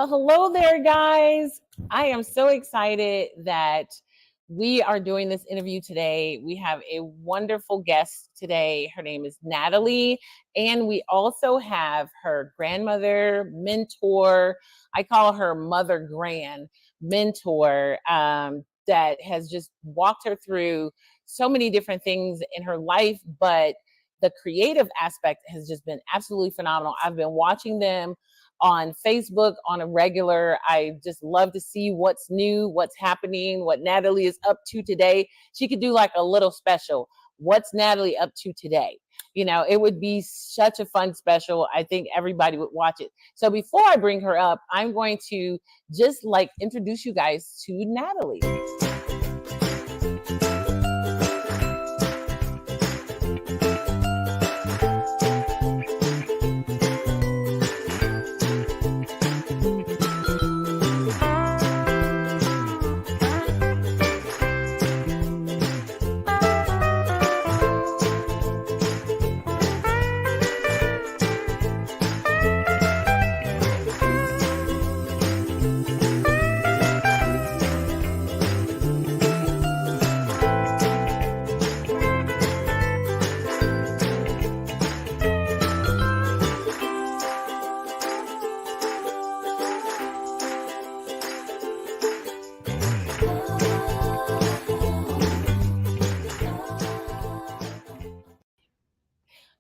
Well, hello there, guys. I am so excited that we are doing this interview today. We have a wonderful guest today. Her name is Natalie, and we also have her grandmother, mentor. I call her Mother Gran mentor, that has just walked her through so many different things in her life, but the creative aspect has just been absolutely phenomenal. I've been watching them on Facebook on a regular. I just love to see what's new, what's happening, what Natalie is up to today. She could do like a little special. What's Natalie up to today? You know, it would be such a fun special. I think everybody would watch it. So before I bring her up, I'm going to just like introduce you guys to Natalie.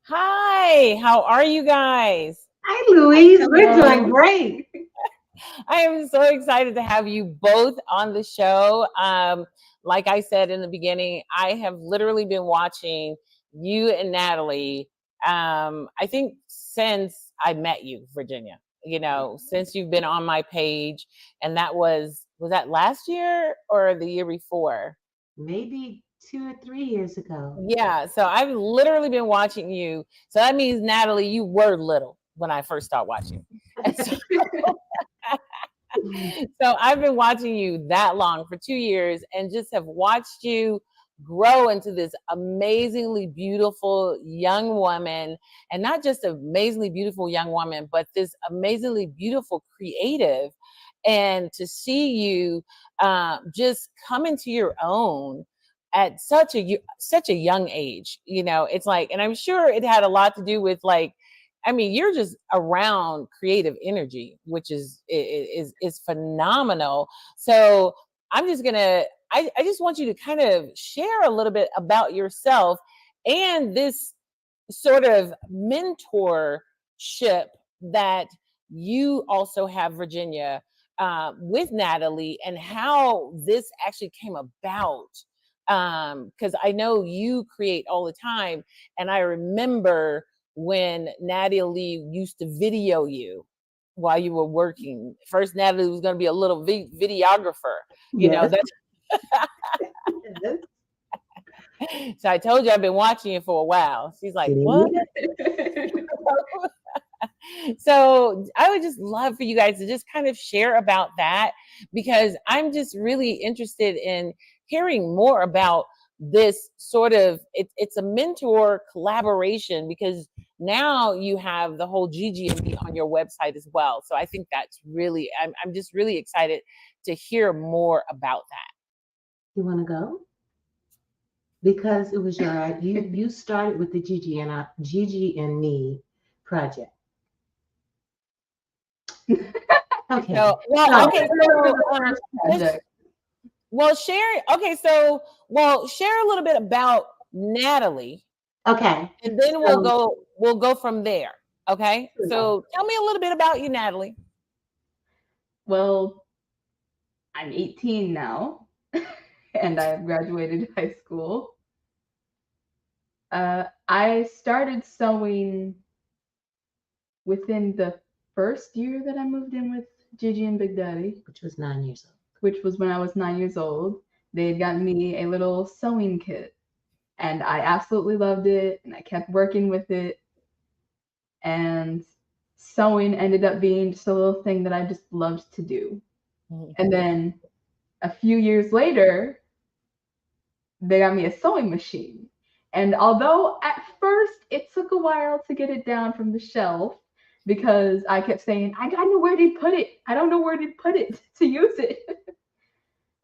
Hi, how are you guys? Hi, Louise. We're doing great. I am so excited to have you both on the show. Like I said in the beginning, I have literally been watching you and Natalie. I think since I met you, Virginia. You know, since you've been on my page, and that was that last year or the year before? Maybe 2 or 3 years ago. Yeah, so I've literally been watching you. So that means, Natalie, you were little when I first started watching. And so, so I've been watching you that long for 2 years and just have watched you grow into this amazingly beautiful young woman. And not just amazingly beautiful young woman, but this amazingly beautiful creative. And to see you just come into your own at such a young age. You know, it's like, and I'm sure it had a lot to do with like, I mean, you're just around creative energy, which is phenomenal. So I'm just gonna, I just want you to kind of share a little bit about yourself and this sort of mentorship that you also have, Virginia, with Natalie, and how this actually came about. Because I know you create all the time, and I remember when Natalie used to video you while you were working. First, Natalie was going to be a little videographer, you know. Yes. So I told you I've been watching it for a while. She's like, what? So I would just love for you guys to just kind of share about that, because I'm just really interested in hearing more about this sort of, it's a mentor collaboration, because now you have the whole GiGi and me on your website as well. So I think that's really, I'm just really excited to hear more about that. You want to go? Because it was your you started with the GiGi and me project. Okay. So, well, okay. So, well, share. Okay, so share a little bit about Natalie. Okay. And then we'll go from there. Okay. So tell me a little bit about you, Natalie. Well, I'm 18 now, and I have graduated high school. I started sewing within the first year that I moved in with GiGi and Big Daddy, which was 9 years old. Which was when I was 9 years old. They had gotten me a little sewing kit, and I absolutely loved it, and I kept working with it. And sewing ended up being just a little thing that I just loved to do. Mm-hmm. And then a few years later, they got me a sewing machine. And although at first it took a while to get it down from the shelf, because I kept saying, I don't know where they put it. I don't know where they put it to use it.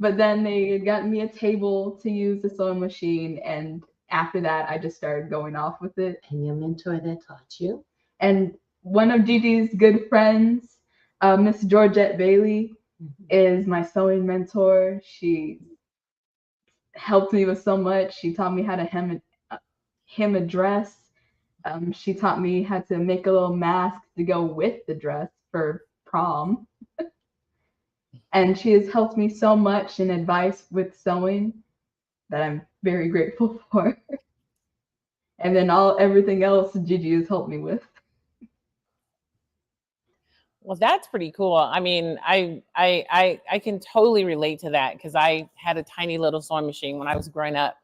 But then they had gotten me a table to use the sewing machine. And after that, I just started going off with it. And your mentor that taught you? And one of GiGi's good friends, Miss Georgette Bailey, is my sewing mentor. She helped me with so much. She taught me how to hem a dress. She taught me how to make a little mask to go with the dress for prom. And she has helped me so much in advice with sewing that I'm very grateful for. And then everything else GiGi has helped me with. Well, that's pretty cool. I mean, I can totally relate to that because I had a tiny little sewing machine when I was growing up.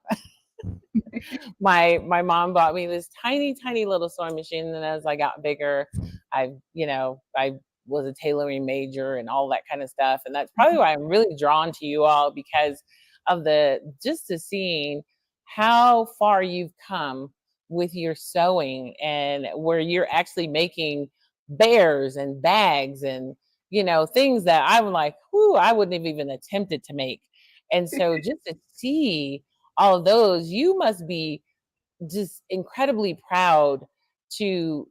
My mom bought me this tiny little sewing machine, and then as I got bigger, I was a tailoring major and all that kind of stuff. And that's probably why I'm really drawn to you all, because of just to seeing how far you've come with your sewing, and where you're actually making bears and bags and things that I'm like, whoo, I wouldn't have even attempted to make. And so just to see all of those, you must be just incredibly proud to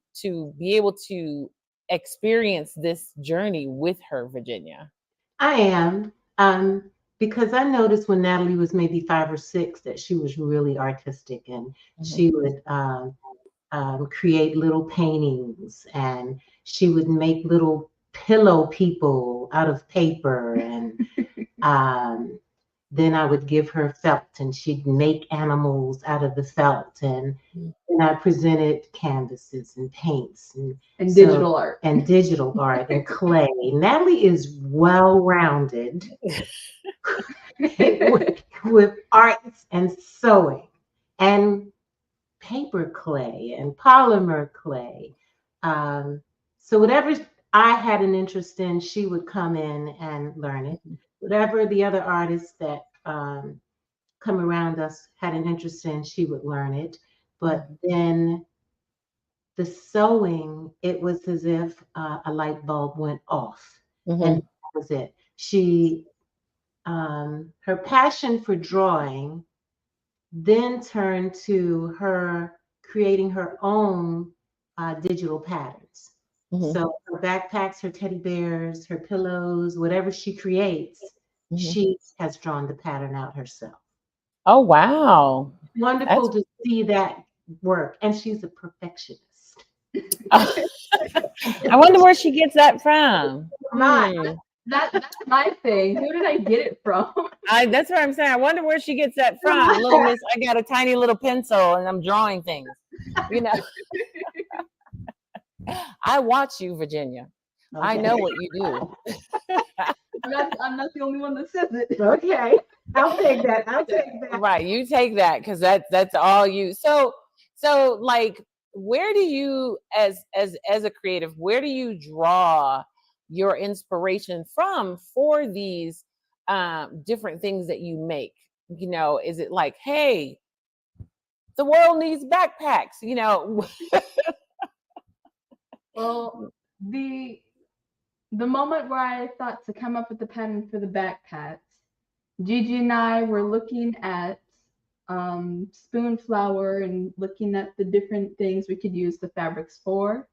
be able to experience this journey with her, Virginia. I am, because I noticed when Natalie was maybe 5 or 6 that she was really artistic, and she would create little paintings, and she would make little pillow people out of paper, and then I would give her felt, and she'd make animals out of the felt, and I presented canvases and paints and digital art and clay. Natalie is well-rounded with arts and sewing and paper clay and polymer clay. So whatever I had an interest in, she would come in and learn it. Whatever the other artists that come around us had an interest in, she would learn it. But then the sewing, it was as if a light bulb went off, and that was it. She, her passion for drawing then turned to her creating her own digital patterns. So her backpacks, her teddy bears, her pillows, whatever she creates, she has drawn the pattern out herself. Oh, wow. Wonderful to see that work. And she's a perfectionist. I wonder where she gets that from. That's my thing. Who did I get it from? That's what I'm saying. I wonder where she gets that from. Little Miss, I got a tiny little pencil and I'm drawing things. I watch you, Virginia. Okay. I know what you do. I'm not the only one that says it. Okay. I'll take that. Right. You take that, because that's all you. So like, where do you, as a creative, where do you draw your inspiration from for these different things that you make? Is it like, hey, the world needs backpacks, Well, the moment where I thought to come up with the pattern for the backpacks, GiGi and I were looking at spoon flour and looking at the different things we could use the fabrics for.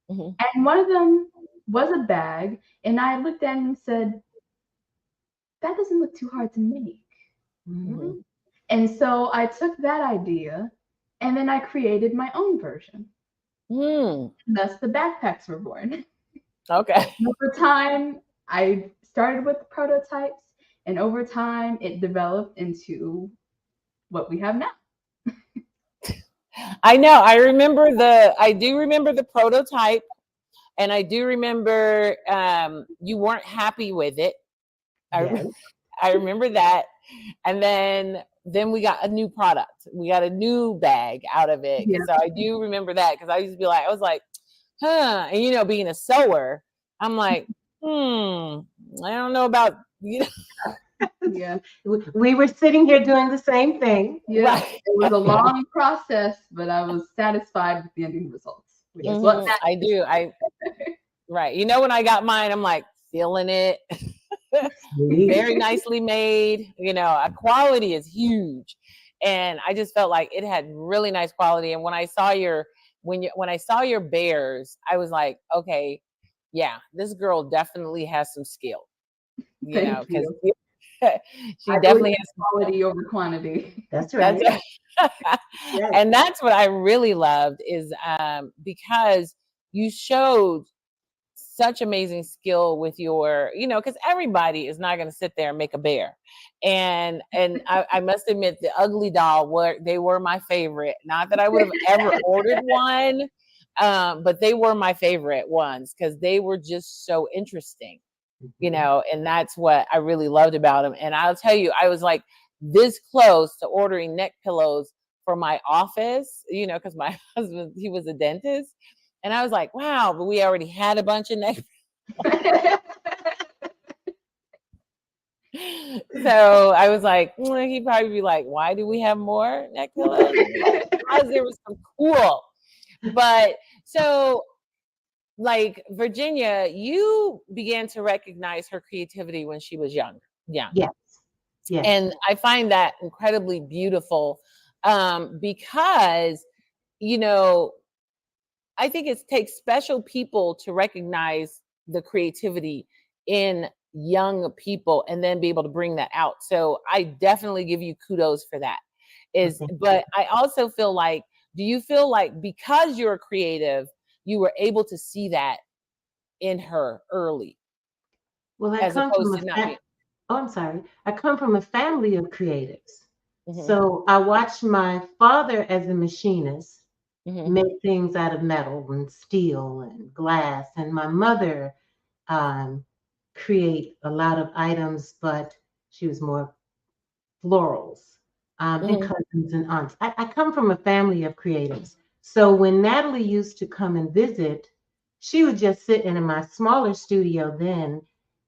And one of them was a bag, and I looked at it and said, that doesn't look too hard to make. And so I took that idea, and then I created my own version. Thus the backpacks were born. Okay. Over time, I started with the prototypes, and over time it developed into what we have now. I know. I do remember the prototype, and I do remember you weren't happy with it. I remember that. And then we got a new product. We got a new bag out of it. Yeah. So I do remember that, because I used to be like, I was like, huh. And being a sewer, I'm like, I don't know about, Yeah. We were sitting here doing the same thing. Yeah. Right. It was a long process, but I was satisfied with the ending results. I do. Right. You know, when I got mine, I'm like feeling it. Very nicely made. You know, quality is huge. And I just felt like it had really nice quality. And when I saw your when I saw your bears, I was like, okay, yeah, this girl definitely has some skill. You know, Thank because you. she I believe definitely in has some skill. quality over quantity. That's That's right. Right. and that's what I really loved is because you showed such amazing skill with your, you know, because everybody is not going to sit there and make a bear. And I must admit the ugly doll they were my favorite. Not that I would have ever ordered one, but they were my favorite ones because they were just so interesting, you know, and that's what I really loved about them. And I'll tell you, I was like this close to ordering neck pillows for my office, you know, because my husband, he was a dentist. And I was like, wow, but we already had a bunch of neck. So I was like, he'd probably be like, why do we have more neck pillows? Like, because there was some cool. But so like Virginia, you began to recognize her creativity when she was young. Yes. Yes. And I find that incredibly beautiful because, you know, I think it takes special people to recognize the creativity in young people and then be able to bring that out. So I definitely give you kudos for that. But I also feel like, do you feel like because you're creative, you were able to see that in her early, Well, I as come from opposed a to not being? oh, I'm sorry. I come from a family of creatives. Hmm. So I watched my father as a machinist Hmm. make things out of metal and steel and glass, and my mother um, create a lot of items, but she was more florals, and Hmm. cousins and aunts. I come from a family of creatives. So when Natalie used to come and visit, she would just sit in my smaller studio then,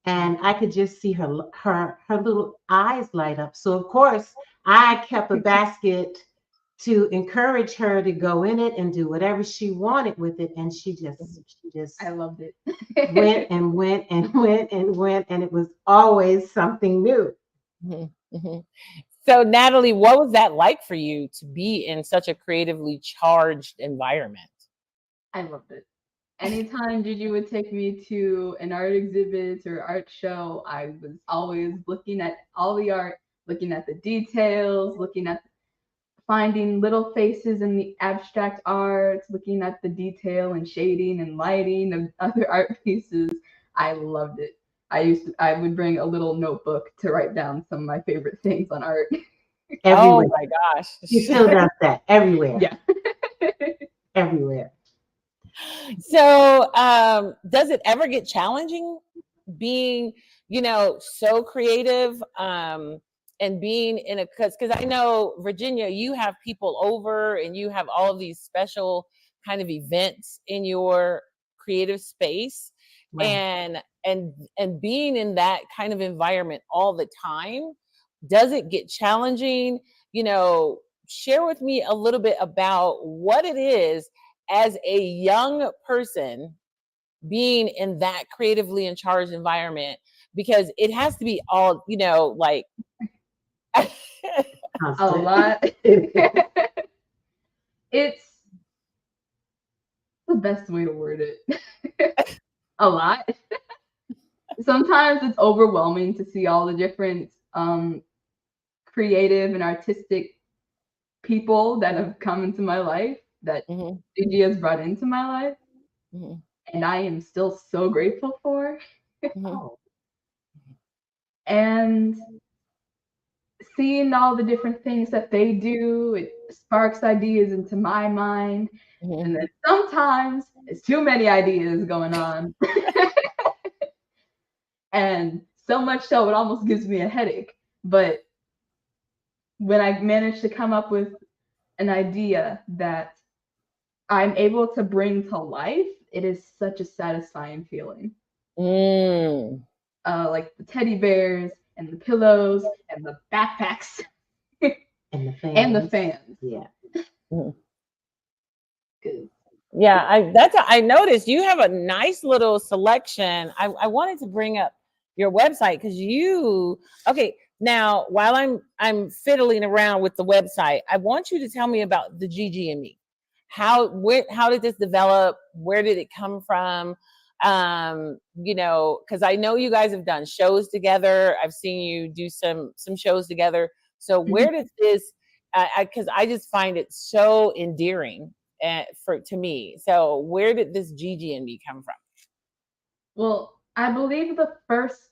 and I could just see her little eyes light up. So of course, I kept a basket to encourage her to go in it and do whatever she wanted with it, and she just I loved it. went and went and went and went, and it was always something new. Hmm. Hmm. So, Natalie, what was that like for you to be in such a creatively charged environment? I loved it. Anytime Gigi would take me to an art exhibit or art show, I was always looking at all the art, looking at the details, looking at finding little faces in the abstract art, looking at the detail and shading and lighting of other art pieces. I loved it. I would bring a little notebook to write down some of my favorite things on art. Oh Everywhere. my She gosh. still does that everywhere, Yeah. everywhere. So, does it ever get challenging being, you know, so creative, and being in a, because I know Virginia, you have people over and you have all of these special kind of events in your creative space, Right. and being in that kind of environment all the time, does it get challenging? You know, share with me a little bit about what it is as a young person being in that creatively in charged environment, because it has to be all, you know, like A Constant. lot. It's the best way to word it. A lot. Sometimes it's overwhelming to see all the different creative and artistic people that have come into my life that Mhm, Gigi has brought into my life, mhm, and I am still so grateful for. mhm, Oh, And seeing all the different things that they do, it sparks ideas into my mind. mhm. And then sometimes it's too many ideas going on. And so much so it almost gives me a headache. But when I manage to come up with an idea that I'm able to bring to life, it is such a satisfying feeling. Mm. Like the teddy bears and the pillows and the backpacks and the and the fans. fans. Yeah. Mhm. Good. Yeah, I noticed you have a nice little selection. I wanted to bring up your website because okay, now while I'm fiddling around with the website, I want you to tell me about the GiGi and me. How did this develop? Where did it come from? Because I know you guys have done shows together. I've seen you do some shows together. So where did this because I just find it so endearing to me. So where did this GiGi and me come from? Well, I believe the first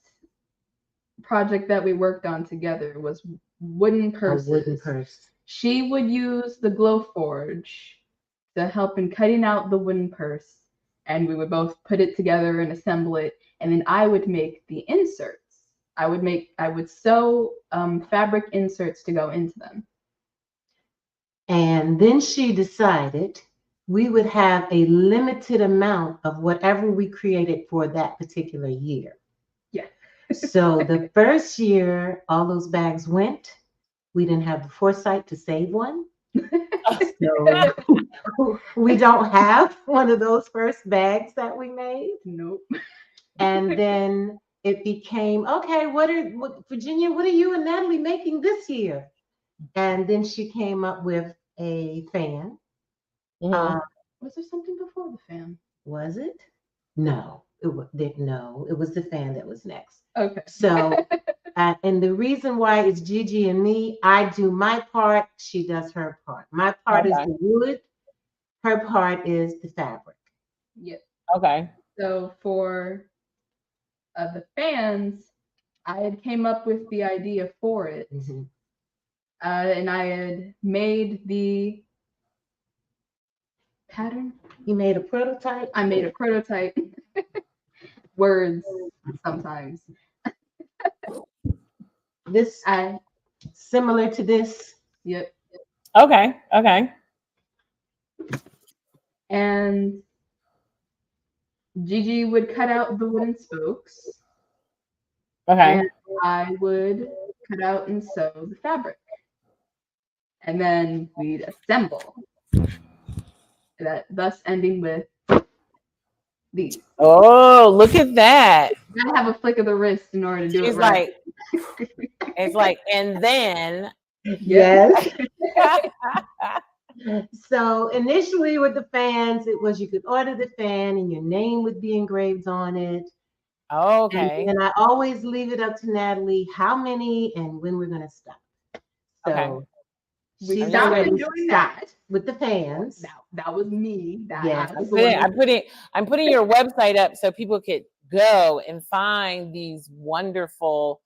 project that we worked on together was wooden purses. A wooden purse. She would use the glow forge to help in cutting out the wooden purse, and we would both put it together and assemble it, and then I would make the inserts. I would sew fabric inserts to go into them. And then she decided we would have a limited amount of whatever we created for that particular year. Yeah. So the first year, all those bags went. We didn't have the foresight to save one. So we don't have one of those first bags that we made. Nope. And then it became, okay, Virginia, what are you and Natalie making this year? And then she came up with a fan. Mm-hmm. Was there something before the fan? Was it? No, it was the fan that was next. Okay. So, and the reason why it's GiGi and me, I do my part, she does her part. My part is the wood, her part is the fabric. Yep. Okay. So for the fans, I had came up with the idea for it. Mm-hmm. And I had made the pattern. You made a prototype? I made a prototype. Words sometimes. This similar to this? Yep. Okay. And GiGi would cut out the wooden spokes. Okay. And I would cut out and sew the fabric. And then we'd assemble. Thus ending with these. Oh, look at that. You gotta have a flick of the wrist in order to do She's it right. It's like, and then. Yes. So initially with the fans, it was you could order the fan and your name would be engraved on it. Okay. And I always leave it up to Natalie how many and when we're going to stop. So we started doing that with the fans. That was me. I'm putting your website up so people could go and find these wonderful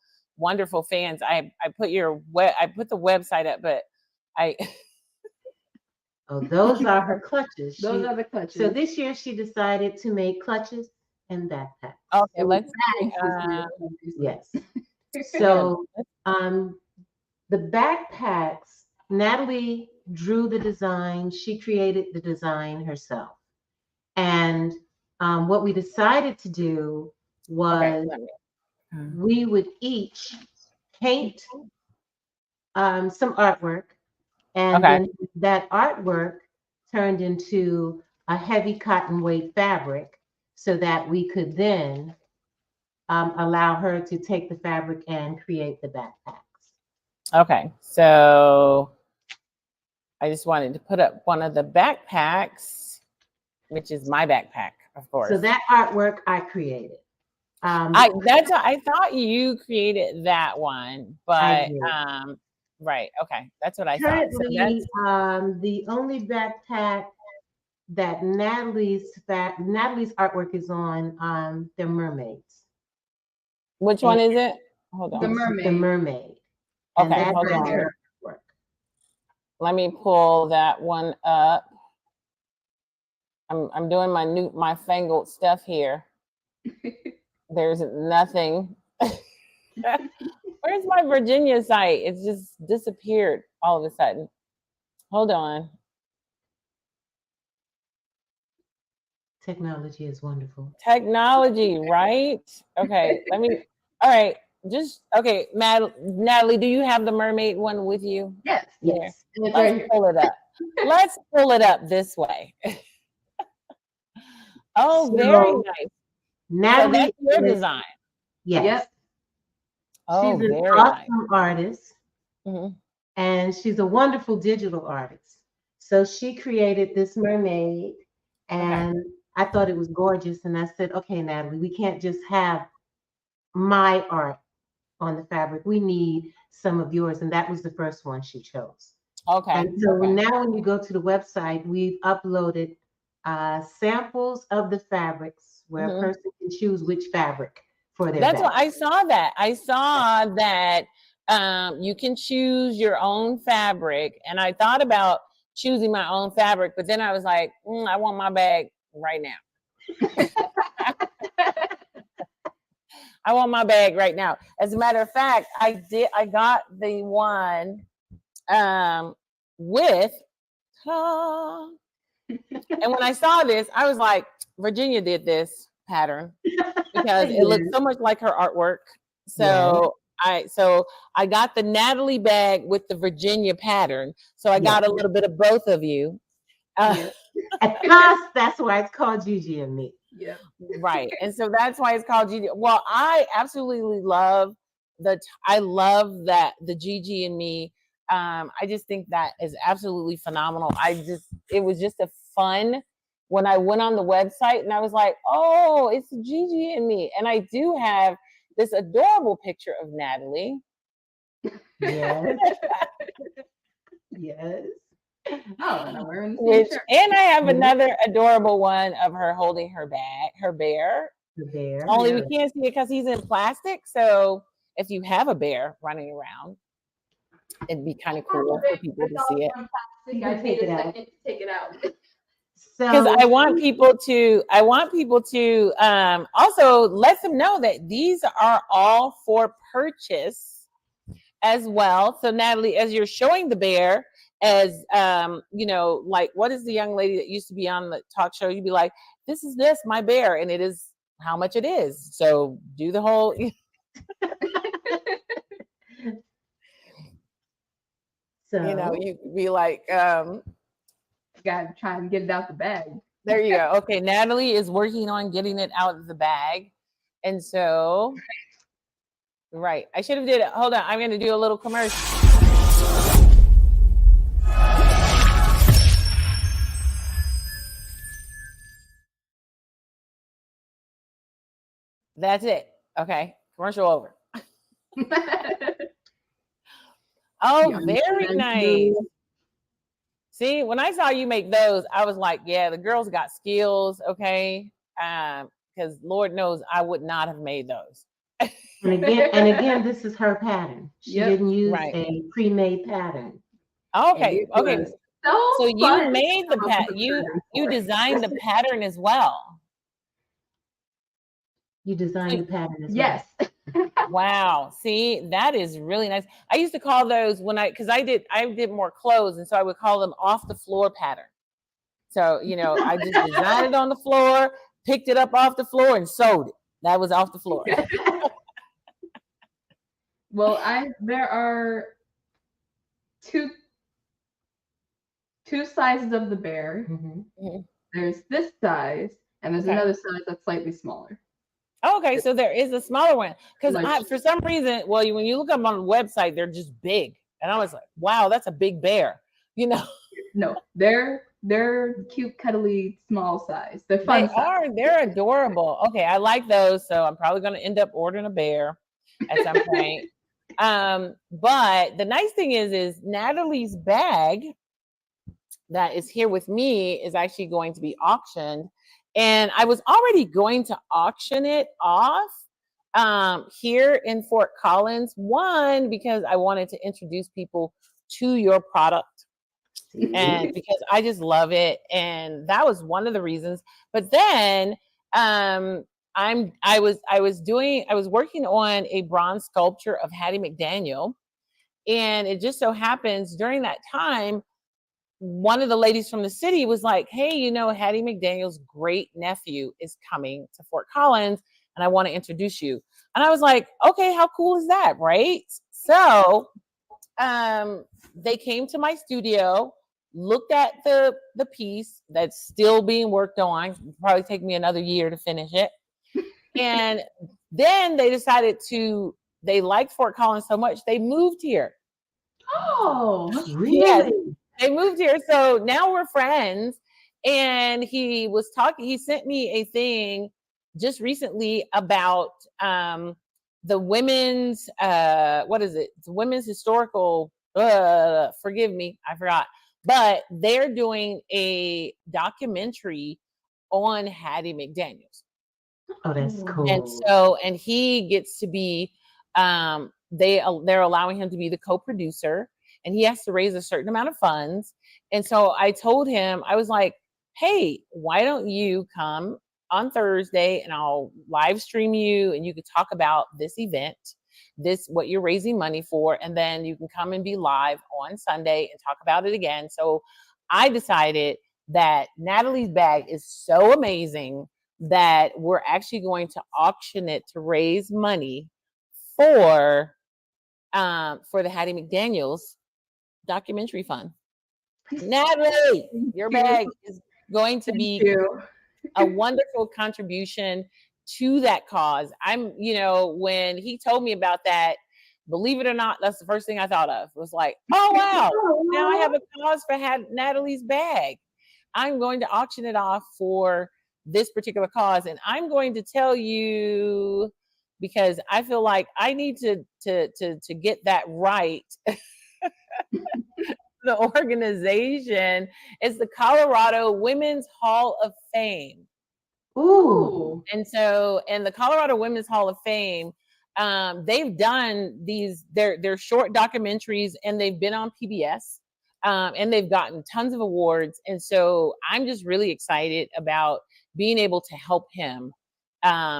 fans. I put the website up, but Oh, those are her clutches. Those are the clutches. So this year she decided to make clutches and backpacks. Okay, let's yes. So the backpacks, Natalie drew the design. She created the design herself. And what we decided to do was we would each paint some artwork. And then that artwork turned into a heavy cotton weight fabric so that we could then allow her to take the fabric and create the backpacks. Okay, so I just wanted to put up one of the backpacks, which is my backpack, of course. So that artwork I created. I thought you created that one, but right. Okay. That's what I thought. So the only backpack that Natalie's artwork is on, they're mermaids. Which one is it? Hold on. The mermaid. The mermaid. Okay, hold on. Let me pull that one up. I'm doing my fangled stuff here. There's nothing. Where's my Virginia site? It's just disappeared all of a sudden. Hold on. Technology is wonderful. Technology, right? Okay, all right. Okay, Natalie, do you have the mermaid one with you? Yes. Yes. Let's pull it up. Let's pull it up this way. Oh, very So nice. So Natalie that's your is, design. yes, Yep. Oh, she's an very nice. awesome artist. Mhm. And she's a wonderful digital artist. So she created this mermaid, Okay. and I thought it was gorgeous. And I said, okay, Natalie, we can't just have my art on the fabric. We need some of yours. And that was the first one she chose. Okay. And so Okay. now when you go to the website, we've uploaded samples of the fabrics where a Mhm. person can choose which fabric for their That's what bag. I saw that. I saw that you can choose your own fabric. And I thought about choosing my own fabric, but then I was like, I want my bag right now. I want my bag right now. As a matter of fact, I got the one with and when I saw this, I was like, Virginia did this pattern because it looks Yes, so much like her artwork. yes, So I got the Natalie bag with the Virginia pattern. So I yes. got a little bit of both of you. Yep. At first, that's why it's called GiGi and me. Yep. Right. And so that's why it's called GG. Well, I absolutely love I love that the GG and me. I just think that is absolutely phenomenal. It was just a fun when I went on the website and I was like, oh, it's GG and me. And I do have this adorable picture of Natalie. Yes, yes. Oh, and I'm wearing the same Which shirt. and I have Yes. another adorable one of her holding her bear. The bear. Only we Yep. can't see it because he's in plastic. So if you have a bear running around, it'd be kind of cool for people to see it. You I can paid take it a out. second to take it out. Because So I want people to also let them know that these are all for purchase as well. So Natalie, as you're showing the bear, as like what is the young lady that used to be on the talk show? You'd be like, this, my bear, and it is how much it is. So do the whole you'd be like, Gotta try and get it out the bag. there you go. Okay, Natalie is working on getting it out of the bag. And so, right, I should have did it. Hold on, I'm going to do a little commercial. That's it. Okay, commercial over. Oh, Yeah, very thank nice. you. See, when I saw you make those, I was like, yeah, the girl's got skills, okay? Because Lord knows I would not have made those. and again, this is her pattern. She Yep. didn't use Right. a pre-made pattern. Okay, It okay. was so So you fun made to the come up with a you pattern you for it. designed the pattern as well. You designed the pattern as Yes. Wow. See, that is really nice. I used to call those because I did more clothes, and so I would call them off the floor pattern. So, I just designed it on the floor, picked it up off the floor, and sewed it. That was off the floor. Well, there are two sizes of the bear. Mhm. There's this size, and there's Okay. another size that's slightly smaller. Okay, so there is a smaller one. Because Like- for some reason, well, when you look up on the website, they're just big. And I was like, wow, that's a big bear. No, they're cute, cuddly, small size. They're fun size. They're adorable. Okay, I like those. So I'm probably going to end up ordering a bear at some point. But the nice thing is Natalie's bag that is here with me is actually going to be auctioned. And I was already going to auction it off here in Fort Collins. One, because I wanted to introduce people to your product. And because I just love it. And that was one of the reasons. But then I was working on a bronze sculpture of Hattie McDaniel. And it just so happens during that time, one of the ladies from the city was like, hey, Hattie McDaniel's great nephew is coming to Fort Collins and I want to introduce you. And I was like, okay, how cool is that? Right. So they came to my studio looked at the piece that's still being worked on. It'll probably take me another year to finish it. And then they decided they liked Fort Collins so much, they moved here. Oh, Really? Yes, they moved here. So now we're friends. And he sent me a thing just recently about the women's what is it? It's women's historical forgive me, I forgot. But they're doing a documentary on Hattie McDaniels. Oh, that's cool. And he gets to be they're allowing him to be the co-producer, and he has to raise a certain amount of funds. And so I told him, I was like, hey, why don't you come on Thursday and I'll live stream you and you could talk about this event, what you're raising money for, and then you can come and be live on Sunday and talk about it again. So I decided that Natalie's bag is so amazing that we're actually going to auction it to raise money for the Hattie McDaniels documentary fund. Natalie, your bag is going to be a wonderful contribution to that cause. When he told me about that, believe it or not, that's the first thing I thought of. It was like, oh wow, now I have a cause for Natalie's bag. I'm going to auction it off for this particular cause, and I'm going to tell you, because I feel like I need to get that right. The organization is the Colorado Women's Hall of Fame. Ooh. And the Colorado Women's Hall of Fame, they've done they're short documentaries, and they've been on PBS, and they've gotten tons of awards. And so I'm just really excited about being able to help him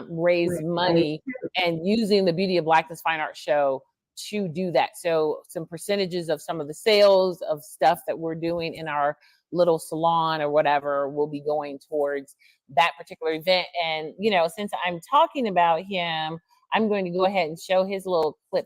raise money and using the Beauty of Blackness Fine Art Show to do that. So some percentages of some of the sales of stuff that we're doing in our little salon or whatever will be going towards that particular event. And, since I'm talking about him, I'm going to go ahead and show his little clip.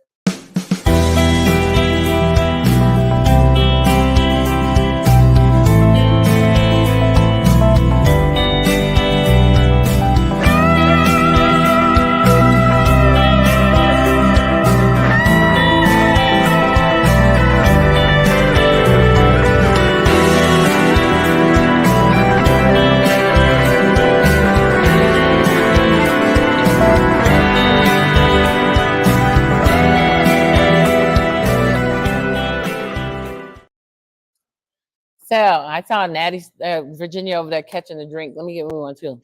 So I saw Natty, Virginia over there catching the drink. Let me get me one too.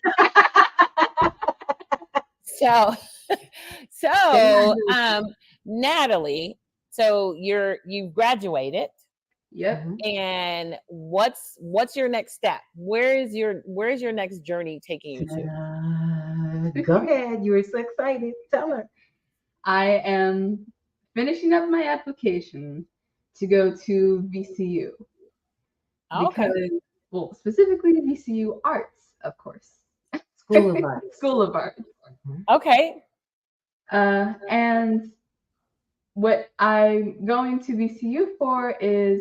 So Natalie, so you've graduated. Yep. And what's your next step? Where's your next journey taking you to? Go ahead. You were so excited. Tell her. I am finishing up my application to go to VCU. Okay. Well, specifically to VCU Arts, of course. School of Arts. School of Arts. Okay. And what I'm going to VCU for is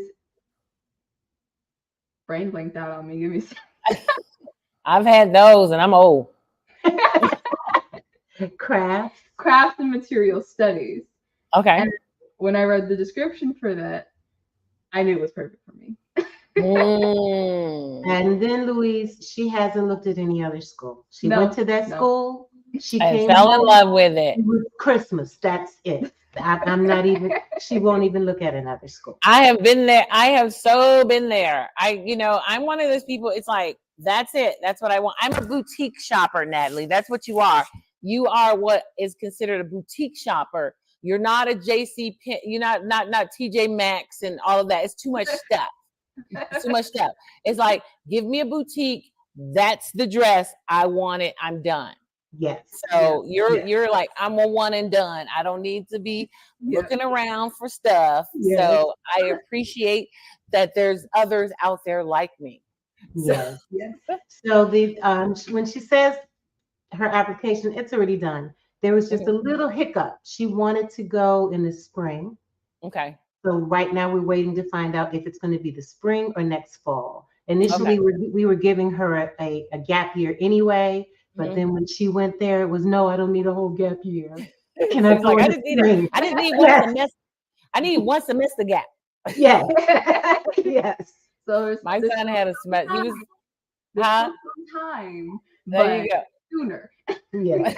brain blanked out on me. Give me a second. I've had those, and I'm old. Craft and material studies. Okay. And when I read the description for that, I knew it was perfect for me. And then Louise, she hasn't looked at any other school. She went to that school. She fell in love with it. Christmas. That's it. I'm not even. She won't even look at another school. I have been there. I have so been there. I'm one of those people. It's like, that's it. That's what I want. I'm a boutique shopper, Natalie. That's what you are. You are what is considered a boutique shopper. You're not a JC Penney. You're not TJ Maxx and all of that. It's too much stuff. It's too much stuff. It's like, give me a boutique. That's the dress. I want it. I'm done. Yes. So you're like, I'm a one and done. I don't need to be looking around for stuff. Yes. So I appreciate that there's others out there like me. Yes. Yes. So when she says her application, it's already done. There was just a little hiccup. She wanted to go in the spring. Okay. So right now we're waiting to find out if it's going to be the spring or next fall. Okay. Initially, we were giving her a gap year anyway, but then when she went there, it was no, I don't need a whole gap year. Can She I was go like, in the spring? I just need one Yes, semester. I need one semester gap. yes, yes. So My there's son had a semester. He was, there's huh? still some time, There but you go. sooner. Yes,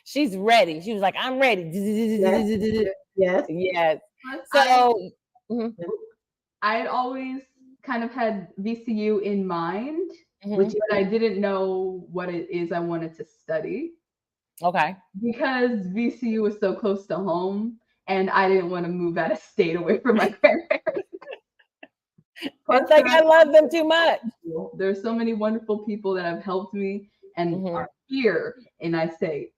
She's ready. She was like, I'm ready. yes, yes. Yes. Plus, So, mhm, I had always kind of had VCU in mind, Which but I didn't know what it is I wanted to study okay. because VCU was so close to home, and I didn't want to move out of state away from my grandparents. Plus, It's like I love them too much. there's so many wonderful people that have helped me and are here, and I say,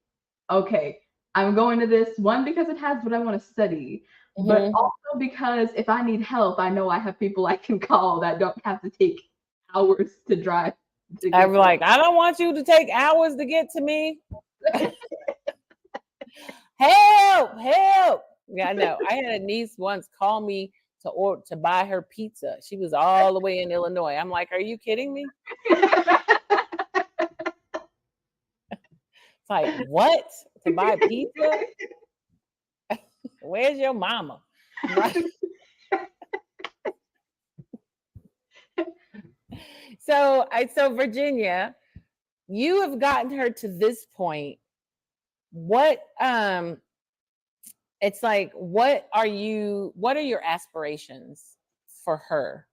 okay, I'm going to this one because it has what I want to study, but also because if I need help, I know I have people I can call that don't have to take hours to drive. I'm like, I don't want you to take hours to get to me. Help, help. Yeah, I know. I had a niece once call me to buy her pizza. She was all the way in Illinois. I'm like, are you kidding me? It's like, what? To buy pizza? Where's your mama? Right? So Virginia, you have gotten her to this point. What it's like, what are your aspirations for her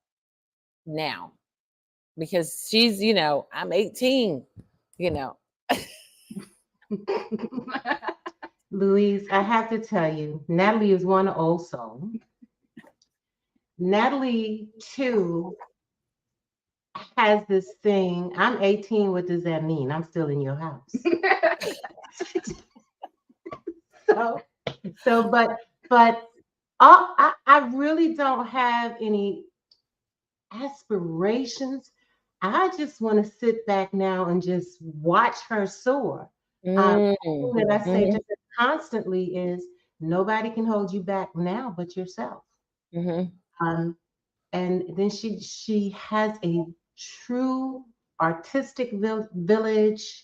now? Because she's, I'm 18, Louise, I have to tell you, Natalie is one old soul. Natalie, too, has this thing. I'm 18. What does that mean? I'm still in your house. but I really don't have any aspirations. I just want to sit back now and just watch her soar. One thing that I say to her constantly is nobody can hold you back now but yourself. And then she has a true artistic village,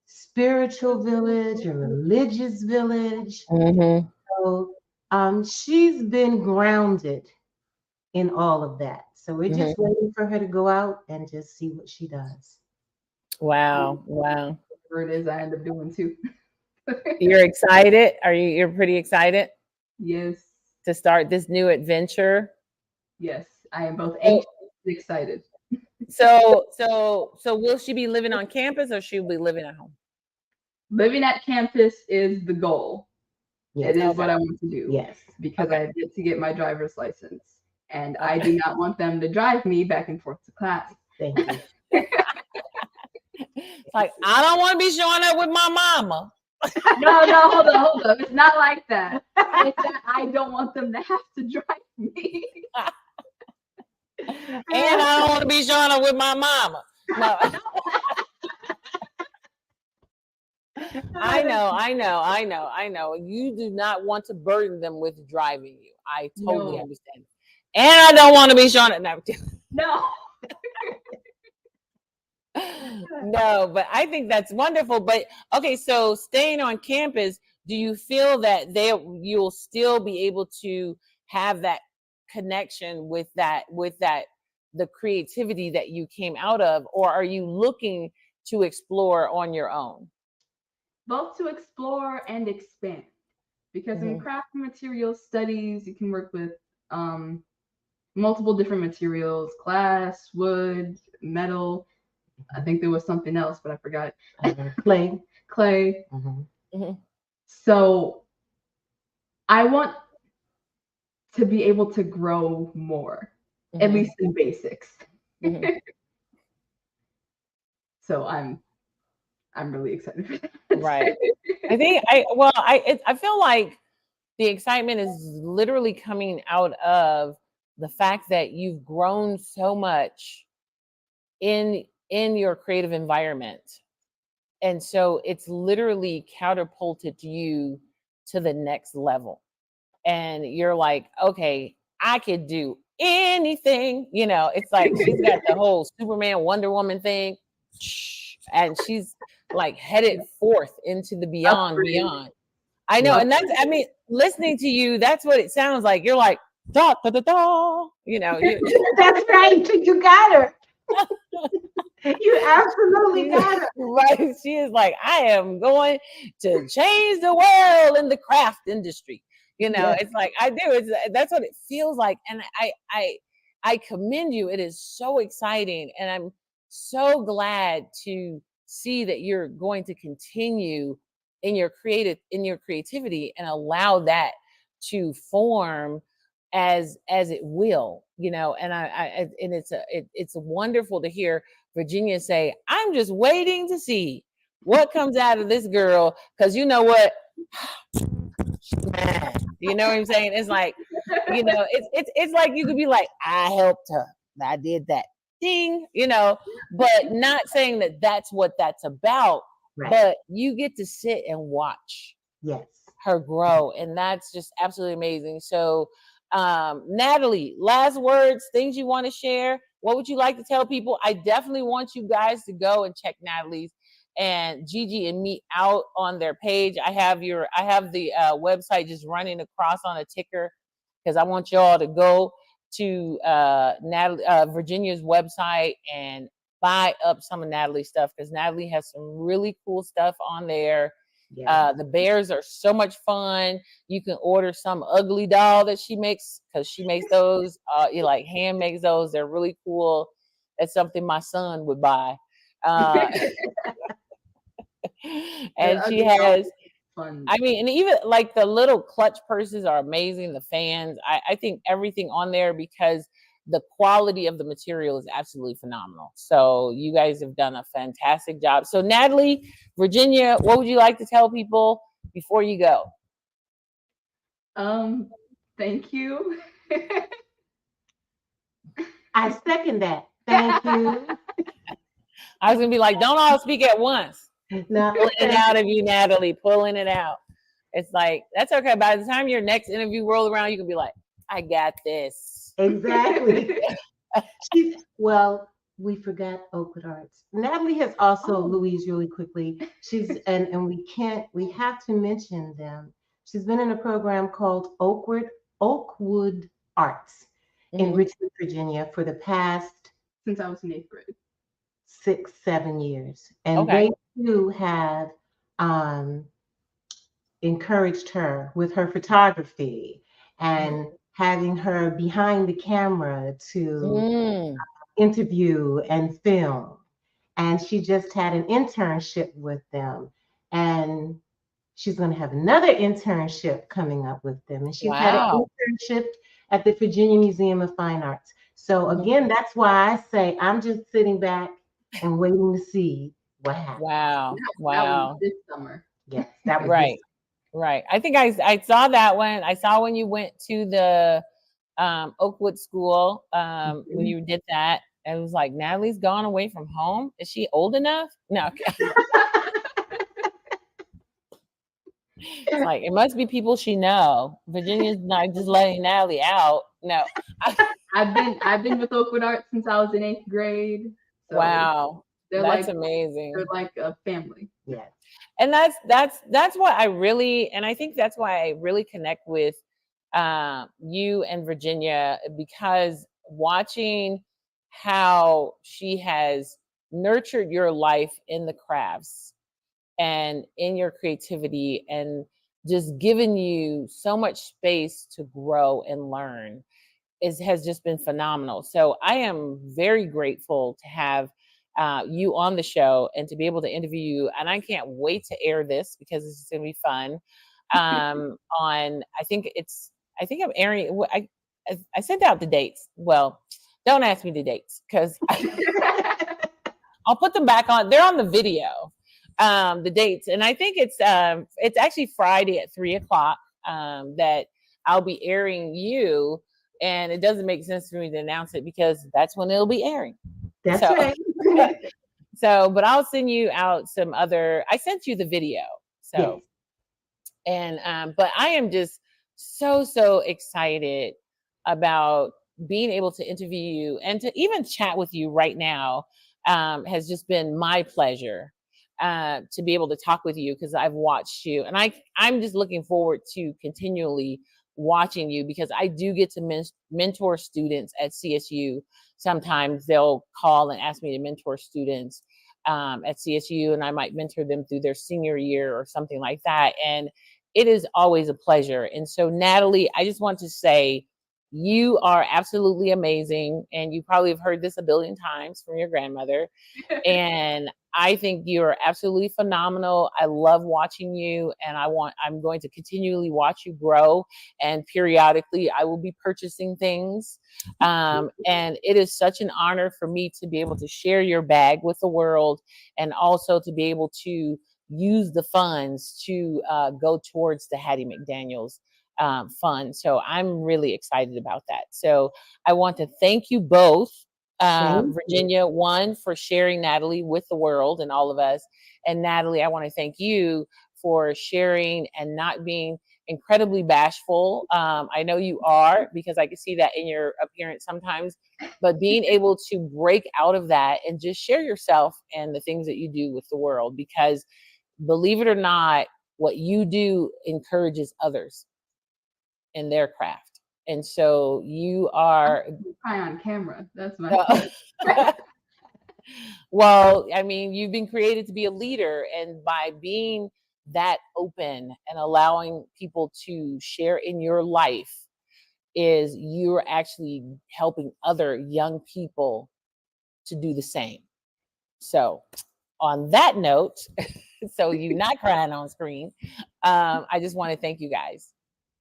spiritual village, a religious village. So she's been grounded in all of that. So we're just waiting for her to go out and just see what she does. Wow. Wow. Whatever it is I end up doing too. You're excited? You're pretty excited Yes. to start this new adventure? Yes. I am both anxious and excited. So will she be living on campus or she'll be living at home? Living at campus is the goal. Yes. It is what I want to do. Yes. Because I have yet to get my driver's license. And I do not want them to drive me back and forth to class. Thank you. It's like, I don't want to be showing up with my mama. No, hold on. It's not like that. It's that I don't want them to have to drive me. And I don't want to be showing up with my mama. No. I know. You do not want to burden them with driving you. I totally understand. And I don't want to be showing up. No. No, but I think that's wonderful. But okay, so staying on campus, do you feel that you'll still be able to have that connection with the creativity that you came out of, or are you looking to explore on your own? Both to explore and expand. Because in craft material studies, you can work with multiple different materials: glass, wood, metal. I think there was something else, but I forgot. Clay. So I want to be able to grow more, at least in basics. So I'm really excited for that. Right. I feel like the excitement is literally coming out of the fact that you've grown so much in your creative environment. And so it's literally catapulted you to the next level. and you're like, okay, I could do anything. You know, it's like she's got the whole Superman, Wonder Woman thing, and she's like headed forth into the beyond. I know, and that's, I mean, listening to you, that's what it sounds like. You're like, da da da da. You know, That's right. You got her. You absolutely got her. Right. She is like, I am going to change the world in the craft industry. You know, Yes. it's like I do. That's what it feels like, and I commend you. It is so exciting, and I'm so glad to see that you're going to continue in your creativity and allow that to form as it will. You know, and and it's wonderful to hear Virginia say, I'm just waiting to see what comes out of this girl. Cause you know what? She's mad. You know what I'm saying? It's like, you know, it's like you could be like, I helped her. I did that thing, you know, but not saying that that's what that's about. Right. But you get to sit and watch Yes. her grow. And that's just absolutely amazing. So Natalie, last words, things you want to share. What would you like to tell people? I definitely want you guys to go and check Natalie's and GiGi and me out on their page. I have the website just running across on a ticker because I want y'all to go to Natalie, Virginia's website and buy up some of Natalie's stuff because Natalie has some really cool stuff on there. Yeah. The bears are so much fun. You can order some ugly doll that she makes because she makes those. You like hand makes those. They're really cool. That's something my son would buy. And she has, fun. I mean, and even like the little clutch purses are amazing. The fans, I think everything on there because the quality of the material is absolutely phenomenal. So you guys have done a fantastic job. So Natalie, Virginia, what would you like to tell people before you go? Thank you. I second that. Thank you. I was gonna be like, don't all speak at once. No, Pulling it out of you, Natalie, pulling it out. It's like, that's okay. By the time your next interview rolls around, you can be like, I got this. exactly. Well, we forgot Oakwood Arts. Natalie has also, Louise, really quickly. She's and we have to mention them. She's been in a program called Oakwood Arts in Richmond, Virginia for the past Since I was in 8th grade. 6-7 years. And Okay. they too have encouraged her with her photography and having her behind the camera to interview and film. And she just had an internship with them. And she's going to have another internship coming up with them. And she's had an internship at the Virginia Museum of Fine Arts. So again, that's why I say I'm just sitting back and waiting to see what happens. Wow. That Wow. was this summer. Yes, that was Right. Right. I think I saw that one. I saw when you went to the Oakwood School when you did that. It was like, Natalie's gone away from home. Is she old enough? No. It's like, it must be people she know. Virginia's not just letting Natalie out. No. I've been with Oakwood Arts since I was in 8th grade. So Wow. That's like amazing. They're like a family. Yes. And that's what I really, and I think that's why I really connect with you and Virginia, because watching how she has nurtured your life in the crafts and in your creativity and just given you so much space to grow and learn has just been phenomenal. So I am very grateful to have you on the show and to be able to interview you. And I can't wait to air this because this is going to be fun. I think I'm airing. I sent out the dates. Well, don't ask me the dates because I'll put them back on. They're on the video, the dates, and I think it's actually Friday at 3:00 that I'll be airing you. And it doesn't make sense for me to announce it because that's when it'll be airing. That's right. So, but I'll send you out some other. I sent you the video. So, yes. And but I am just so excited about being able to interview you and to even chat with you right now. Has just been my pleasure to be able to talk with you, because I've watched you, and I'm just looking forward to continually watching you, because I do get to mentor students at CSU. Sometimes they'll call and ask me to mentor students at CSU, and I might mentor them through their senior year or something like that. And it is always a pleasure. And so, Natalie, I just want to say you are absolutely amazing. And you probably have heard this a billion times from your grandmother. And I think you're absolutely phenomenal. I love watching you, and I'm going to continually watch you grow. And periodically, I will be purchasing things. And it is such an honor for me to be able to share your bag with the world, and also to be able to use the funds to go towards the Hattie McDaniels fund. So I'm really excited about that. So I want to thank you both, Virginia, one, for sharing Natalie with the world and all of us. And Natalie, I want to thank you for sharing and not being incredibly bashful. I know you are, because I can see that in your appearance sometimes, but being able to break out of that and just share yourself and the things that you do with the world, because believe it or not, what you do encourages others in their craft. And so you are Cry on camera. That's my well, I mean, you've been created to be a leader, and by being that open and allowing people to share in your life, is you're actually helping other young people to do the same. So on that note, so you're not crying on screen, I just want to thank you guys.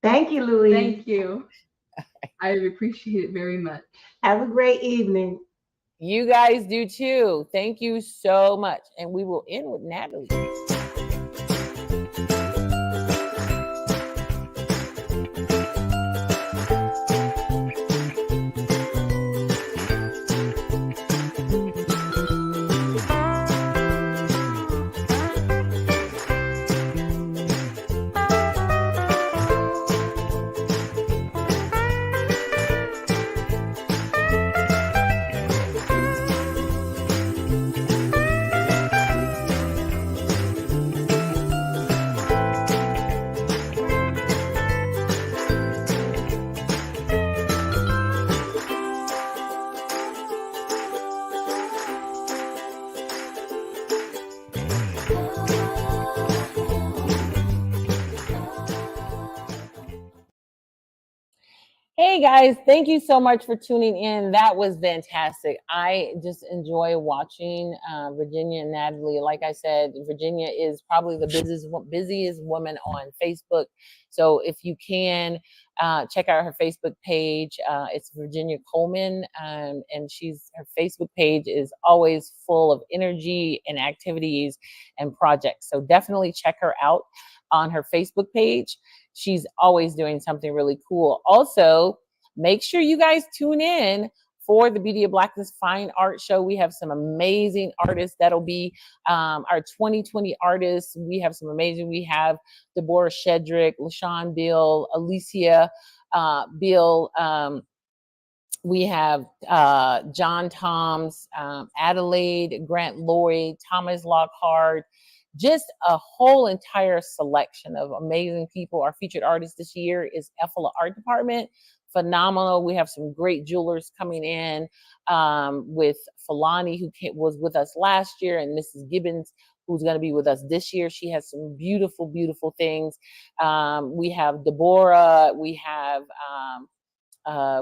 Thank you, Louise. Thank you. I appreciate it very much. Have a great evening. You guys do too. Thank you so much. And we will end with Natalie. Hey guys, thank you so much for tuning in. That was fantastic. I just enjoy watching Virginia and Natalie. Like I said, Virginia is probably the busiest woman on Facebook. So if you can check out her Facebook page, it's Virginia Coleman, and her Facebook page is always full of energy and activities and projects. So definitely check her out on her Facebook page. She's always doing something really cool. Also, make sure you guys tune in for the Beauty of Blackness Fine Art Show. We have some amazing artists that'll be our 2020 artists. We have some amazing. We have Deborah Shedrick, LaShawn Bill, Alicia Bill. We have John Toms, Adelaide, Grant Lloyd, Thomas Lockhart, just a whole entire selection of amazing people. Our featured artist this year is Effala Art Department. Phenomenal. We have some great jewelers coming in with Falani, who was with us last year, and Mrs. Gibbons, who's going to be with us this year. She has some beautiful, beautiful things. We have Deborah. We have,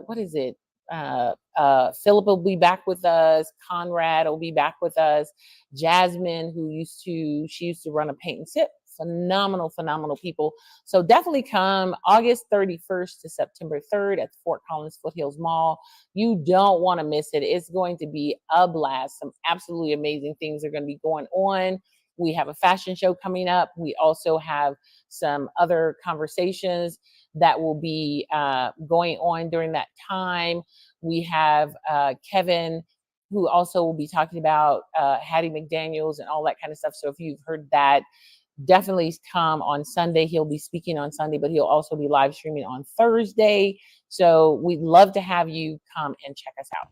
what is it? Philip will be back with us. Conrad will be back with us. Jasmine, she used to run a paint and sip. Phenomenal people. So definitely come August 31st to September 3rd at the Fort Collins Foothills Mall. You don't want to miss it. It's going to be a blast. Some absolutely amazing things are going to be going on. We have a fashion show coming up. We also have some other conversations that will be going on during that time. We have Kevin, who also will be talking about Hattie McDaniels and all that kind of stuff. So if you've heard that, definitely come on Sunday. He'll be speaking on Sunday, but he'll also be live streaming on Thursday. So we'd love to have you come and check us out.